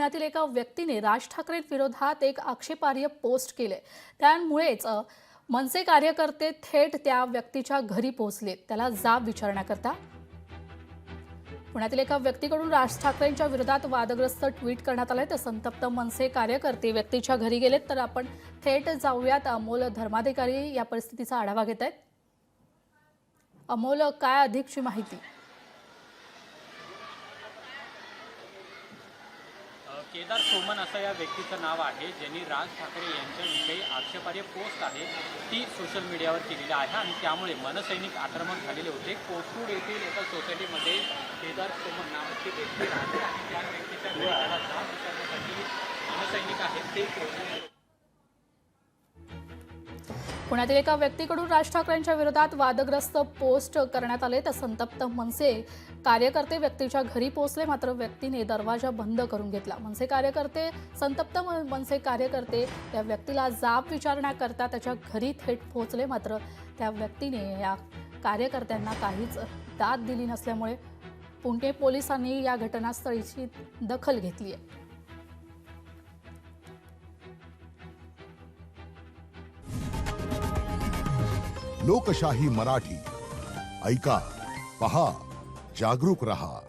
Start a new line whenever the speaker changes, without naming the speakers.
पुण्यातील एका व्यक्तीने राज ठाकरेंविरोधात एक आक्षेपार्ह पोस्ट केले। त्यामुळेच मनसे कार्यकर्ते थेट त्या व्यक्तीच्या घरी पोहोचले त्याला जाब विचारण्याकरता। पुण्यातील एका व्यक्तीकडून राज ठाकरेंच्या विरोधात वादग्रस्त ट्विट करण्यात आले। तर संतप्त मनसे कार्यकर्ते व्यक्तीच्या घरी गेलेत। तर आपण थेट जाऊयात, अमोल धर्माधिकारी या परिस्थितीचा आढावा घेत आहेत। अमोल, काय अधिकची माहिती?
केदार सोमन असं या व्यक्तीचं नाव आहे, ज्यांनी राज ठाकरे यांच्याविषयी आक्षेपार्ह पोस्ट आहे ती सोशल मीडियावर केलेली आहे आणि त्यामुळे मनसैनिक आक्रमक झालेले होते। कोथरूड येथील एका सोसायटीमध्ये केदार सोमन नावाची व्यक्ती राहते आणि त्या व्यक्तीच्या घरी त्याला जाब विचारण्यासाठी मनसैनिक आहेत ते पोहोचले।
पुण्यातील एका व्यक्तीकडून राज ठाकरेंच्या विरोधात वादग्रस्त पोस्ट करण्यात आले। तर संतप्त मनसे कार्यकर्ते व्यक्तीच्या घरी पोहोचले, मात्र व्यक्तीने दरवाजा बंद करून घेतला। संतप्त मनसे कार्यकर्ते त्या व्यक्तीला जाब विचारण्याकरता त्याच्या घरी थेट पोहोचले, मात्र त्या व्यक्तीने या कार्यकर्त्यांना काहीच दाद दिली नसल्यामुळे पुणे पोलिसांनी या घटनास्थळीची दखल घेतली आहे।
लोकशाही मराठी ऐका, पहा, जागरूक रहा।